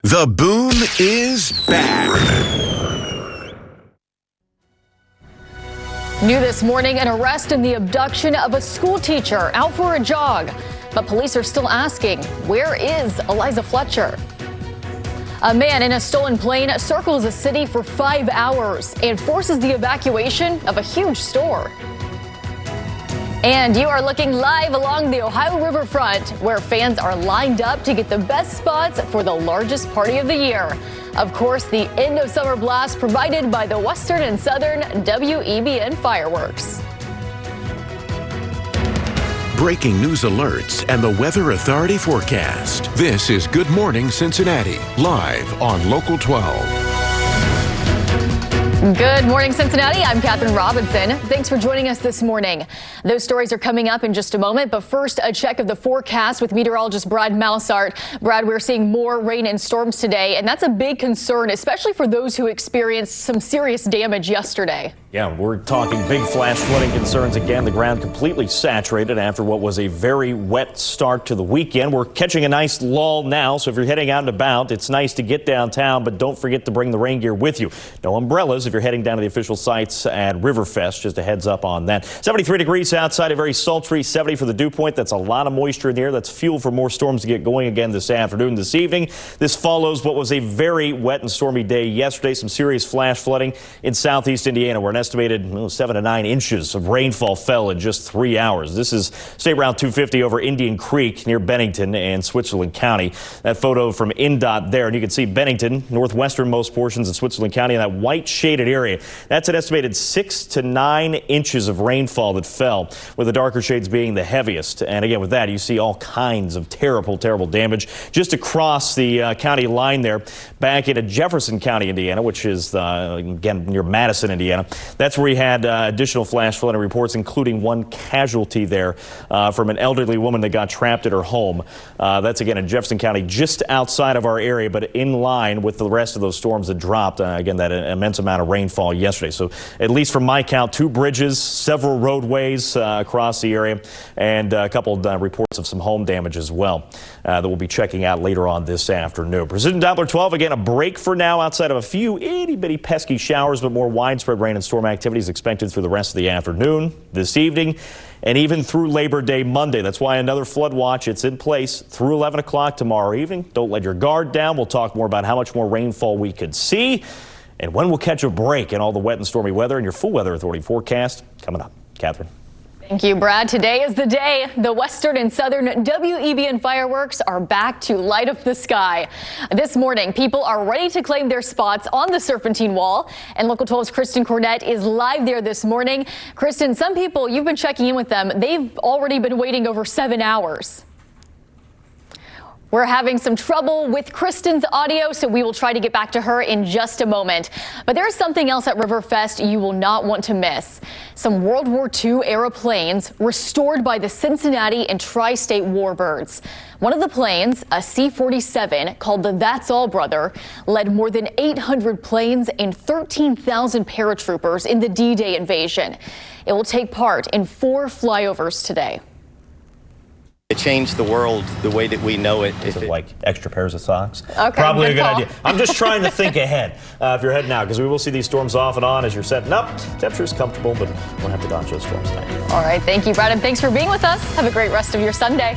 The boom is back. New this morning, an arrest in the abduction of a school teacher out for a jog. But police are still asking, where is Eliza Fletcher? A man in a stolen plane circles a city for 5 hours and forces the evacuation of a huge store. And you are looking live along the Ohio riverfront, where fans are lined up to get the best spots for the largest party of the year. Of course, the end of summer blast provided by the Western and Southern WEBN fireworks. Breaking news alerts and the Weather Authority forecast. This is Good Morning Cincinnati, live on Local 12. Good morning, Cincinnati. I'm Catherine Robinson. Thanks for joining us this morning. Those stories are coming up in just a moment, but first, a check of the forecast with meteorologist Brad Moussart. Brad, we're seeing more rain and storms today, and that's a big concern, especially for those who experienced some serious damage yesterday. Yeah, we're talking big flash flooding concerns again. The ground completely saturated after what was a very wet start to the weekend. We're catching a nice lull now, so if you're heading out and about, it's nice to get downtown, but don't forget to bring the rain gear with you. No umbrellas if you're heading down to the official sites at Riverfest. Just a heads up on that. 73 degrees outside, a very sultry 70 for the dew point. That's a lot of moisture in the air. That's fuel for more storms to get going again this afternoon, this evening. This follows what was a very wet and stormy day yesterday. Some serious flash flooding in southeast Indiana, where an estimated 7 to 9 inches of rainfall fell in just 3 hours. This is State Route 250 over Indian Creek near Bennington and Switzerland County. That photo from INDOT there, and you can see Bennington, northwesternmost portions of Switzerland County, in that white shaded area. That's an estimated 6 to 9 inches of rainfall that fell, with the darker shades being the heaviest. And again, with that, you see all kinds of terrible damage just across the county line there, back into Jefferson County, Indiana, which is again near Madison, Indiana. That's where we had additional flash flooding reports, including one casualty there from an elderly woman that got trapped at her home. That's again in Jefferson County, just outside of our area, but in line with the rest of those storms that dropped. Again, that immense amount of rainfall yesterday. So at least from my count, 2 bridges, several roadways across the area, and a couple of reports of some home damage as well that we'll be checking out later on this afternoon. Precision Doppler 12, again, a break for now outside of a few itty-bitty pesky showers, but more widespread rain and storm activity is expected through the rest of the afternoon, this evening, and even through Labor Day Monday. That's why another flood watch, it's in place through 11 o'clock tomorrow evening. Don't let your guard down. We'll talk more about how much more rainfall we could see and when we'll catch a break in all the wet and stormy weather, and your full Weather Authority forecast coming up. Catherine. Thank you, Brad. Today is the day the Western and Southern WEBN fireworks are back to light up the sky. This morning, people are ready to claim their spots on the Serpentine Wall, and Local 12's Kristen Cornett is live there this morning. Kristen, some people, you've been checking in with them. They've already been waiting over 7 hours. We're having some trouble with Kristen's audio, so we will try to get back to her in just a moment. But there is something else at Riverfest you will not want to miss. Some World War II era planes restored by the Cincinnati and Tri-State Warbirds. One of the planes, a C-47 called the That's All Brother, led more than 800 planes and 13,000 paratroopers in the D-Day invasion. It will take part in 4 flyovers today. It changed the world the way that we know it. Is it like extra pairs of socks? Okay, probably a good call. idea. I'm just trying to think ahead if you're heading out, because we will see these storms off and on as you're setting up. Temperature is comfortable, but won't have to dodge those storms tonight. All right, thank you, Brad, and thanks for being with us. Have a great rest of your Sunday.